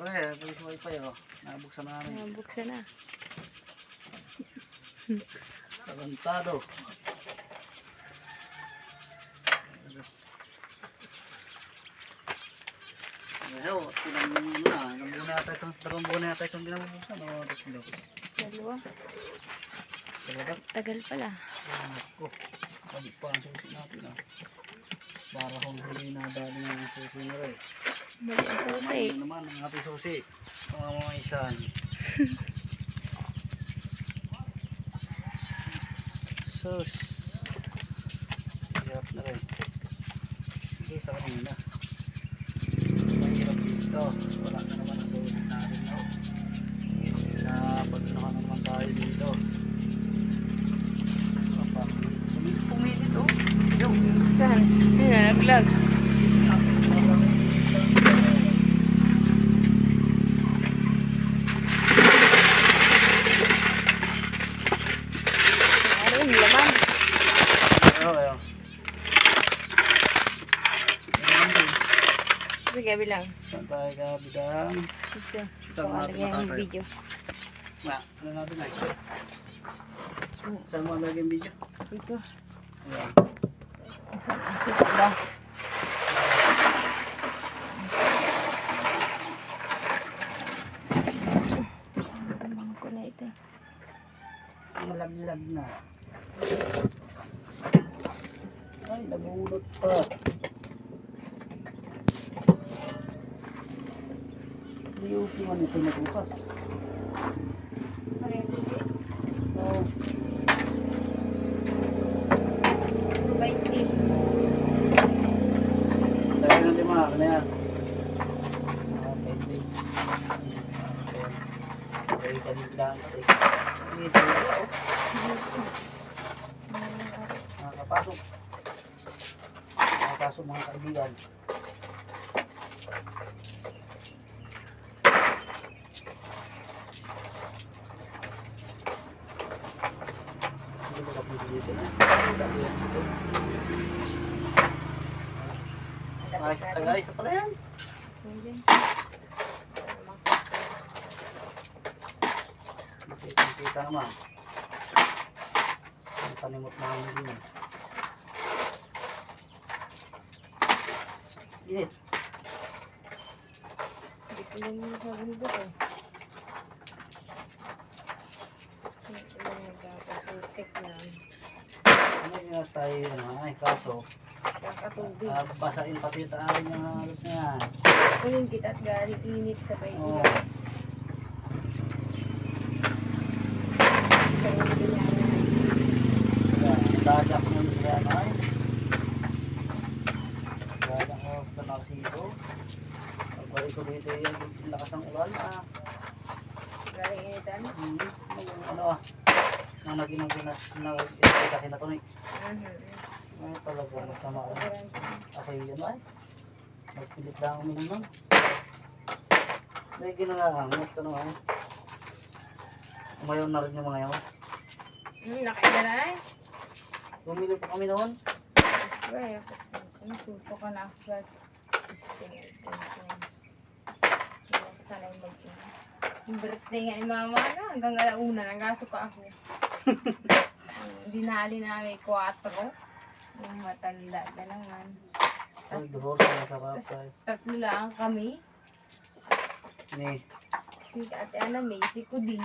Aray, may wifi oh. Nabuksan na namin. Nabuksan na. Tarantado. Ayaw, tinamang na. Dalawang buwan na yata itong dinabuksan. O, Dalawa. talaga. Tagal pala. Ako. Pwede pa ang susi natin ah. Para huli na dali ng susi na rin. Balik ang susi. Ano naman ang ating susi? Mga isan. Sus. Hirap na rin. Hindi sa kanina. Mahirap dito. Wala na naman ang susi natin no. Pag naman tayo dito. Pumilit oh. Saan? Ayun na, naglag. Ayun, laman. Ayaw. Sige, bilang. Saan tayo kabidang? Ito. Saan natin Pakalagay ang matatay? video. Ano natin ay? Saan mo lagi yung video? Ito. Ayan. Saan? Ito ba? Ang ko na ito. Malaglag na. Ay, nabulot pa. Hindi man ito natukas. Ano yung susi? Oo. Bite tea. Kaya nga di mga, ano yan? Okay, kanila. Nakapasok. Nakapasok mga kaibigan. Ay, isa pala yan. Kita naman. Ang panimot na kami din. Init. Hindi ko lang yung sabi ko eh. Nagpaputik na. Ano yung tayo, ay kaso. Kakatubig. Basahin pati tayo ng halos na yan. Kunin kita at galing init sa bay. Oo. Dadyak mo siya na ay. Dadyak mo sa Narciso. Pagbalik ko dito yung lakas ng ulan ah. Galing initan. Ano ah. Nang naging na to ni. Ay talaga masama ako. Ako yun ay. Magpilit lang ako naman. May ginangangamot ka naman. Umayaw na rin yung mga yaw. Nakaida na eh. Bumili pa kami noon. Well, kung suso ka na agad. Sana yung mag-ina. Yung birthday nga ni mama na, hanggang alauna, nanggaso pa ako. Dinali namin 4. Yung matanda na naman. Ay, duhor sa sarap ay. Tatlo lang kami. Ni, Si Ate Ana May, si Kuding.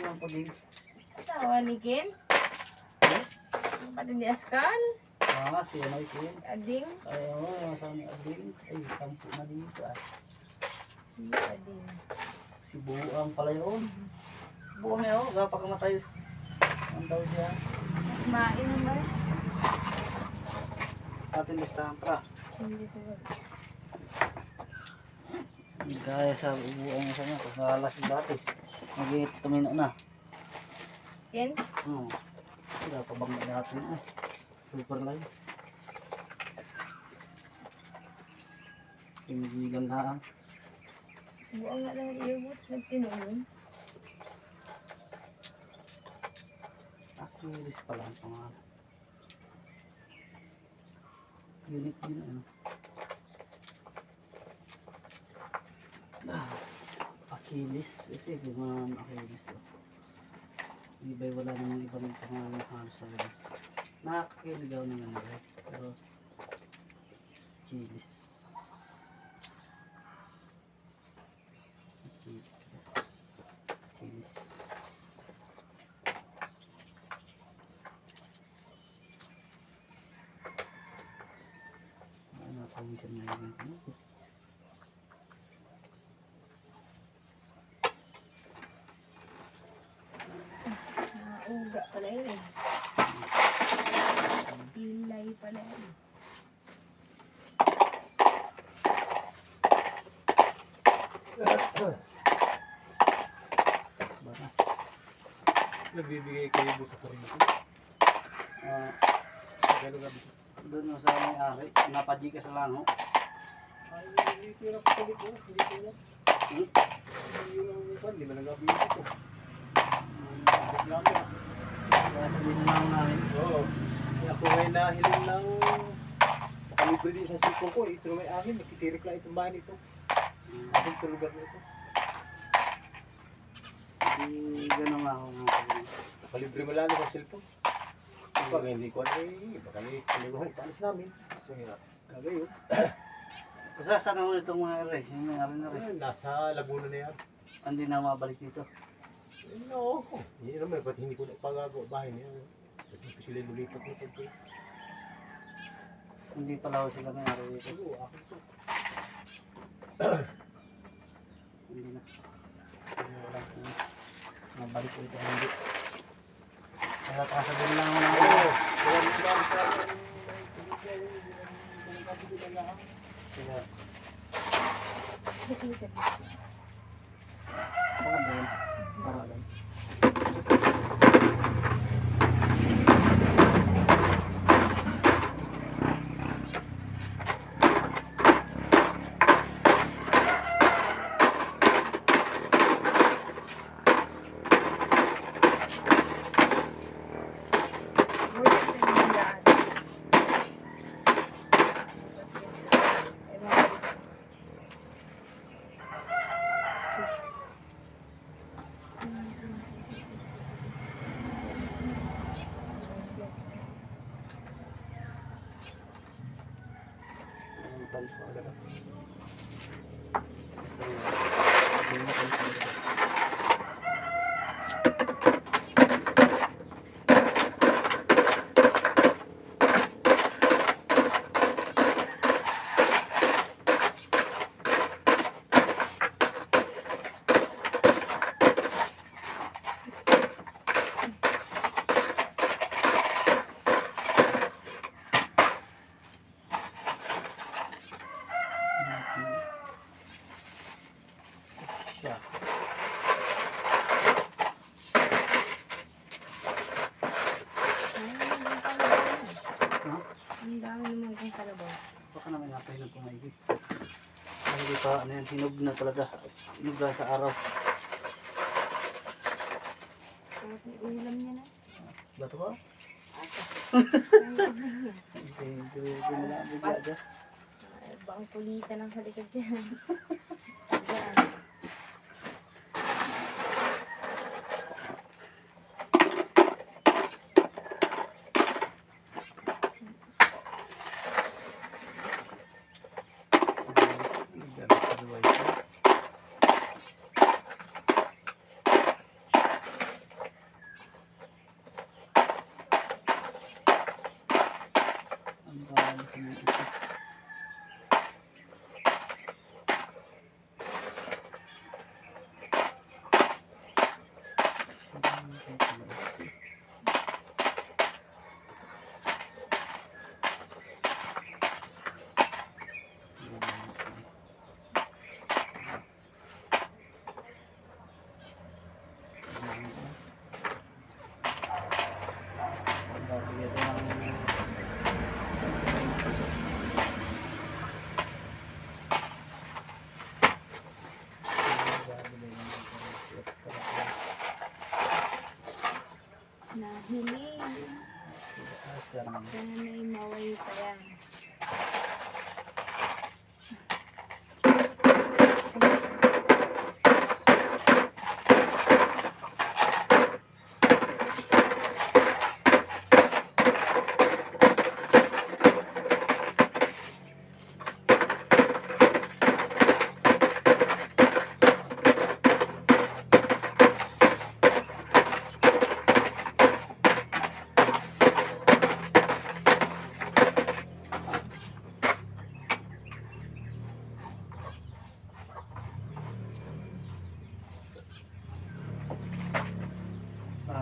yung puding. Asawa ni Ken. Pati ni Askan. Si ano isin. Ading. Ay, yung asawa ni Ading. Ay, sampu na dito ah. Si Ading. Si Buang pala yun. Buang yun, kapakamatay. Ang daw siya. Mas main naman. Ating listahan pra. Hindi siguro. Gaya sa Buang niya sa niya. Kung nakalas yung dati. Tumino na. Ken? Oo. Wala pa bang natin eh. Super live. Pinigilan na. Buang nga lang iabot. Nagtinulong. Aquilis pala ang pangalan. Unit din ano. Achilles. Sige, mga Achilles. Iba'y wala namang ibang pangalan halos sa ganun. Nakakiligaw naman nila. Pero, Achilles. Achilles. Achilles. Napawisan na yun. Uga pala yun eh. Pilay pala yun. Baras. Nagbibigay kayo mo sa kuryente. Gano'n gabi. Doon mo sa may-ari. Napadji ka sa lango. Ay, hindi ko yung kapalit ko. Hindi ko lang. Hindi lang minsan. Hindi man nagabi ito. Reklamo. Kaya sabihin na lang namin. Oo. Kaya ako ngayon nahiling ng pakalibre din sa sipong ko. Ito na may akin. Nakitirik lang itong bahan ito. Aking sa lugar na ito. Hindi gano'n nga ako mga pagkakas. Nakalibre mo lang sa cellphone. Pag hindi ko ano eh. Baka may kalimuhan. Paalis namin. Kasi nga. Kagayo. Kasi saan naman itong mga ere? Yung may ari na rin. Nasa Laguna na yan. Hindi na mabalik dito. No. Hindi naman. Ba't hindi ko na pagagawa bahay niya. Ba't hindi ko sila lulipat na pagko. Hindi pala sila may ari dito. Oo, akin to. Hindi na. Wala. Mabalik ko ito. Hindi. Kaya kasabihin lang ako na Oo. Kaya mo lang sa sila. Hindi sa Baka din. Para lang. Ang tanso agad ako. Kasi, hindi mo tanso agad. Siya. Ha? Ang dami naman kong kalabaw. Baka naman napay ng kumaigi. Hindi pa, ano yan, hinog na talaga. Hinog na sa araw. Sarap ng ulam niya na. Bato ko? Hindi mo na bigla dyan. Bang kulitan ang halikad dyan. Ayan. Ang dami sa mga ito. Nahiling. Sana may maway pa yan.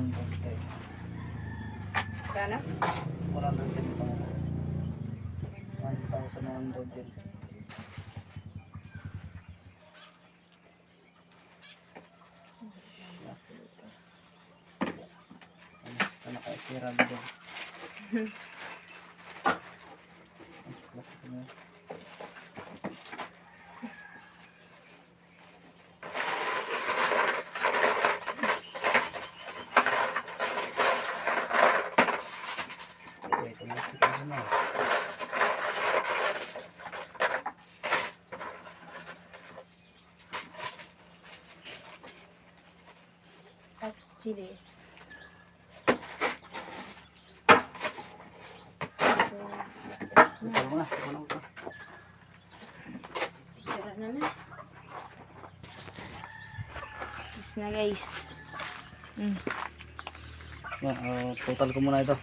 110. Sana? 110 pa. 1,110. Basta naka-tira doon. Plastic na. Okay, ito na si Kazuma. At chilis. Ito mo na, ito mo na. Tira na na. Tapos na guys. Yan, total ko muna ito.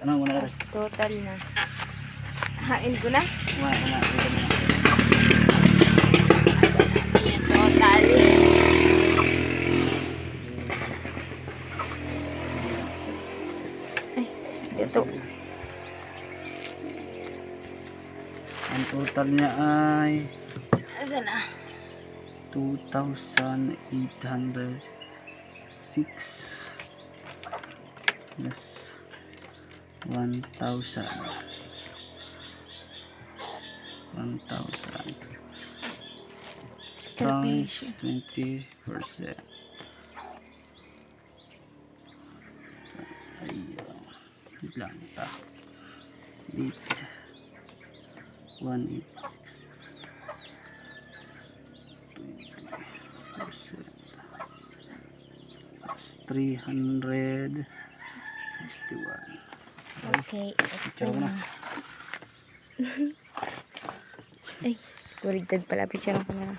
Ano muna rin? Total na. Hain ko na. Kumain na, ito muna. Ayan, total. Ay, ito. Ang total niya ay Asan na? 2,806 plus 1,000 times 20%. Ayun. Wait lang ito. 186 20% plus 361. Okay, Picture ito mo na. na. Ay, baligtad pala. Picture ko na.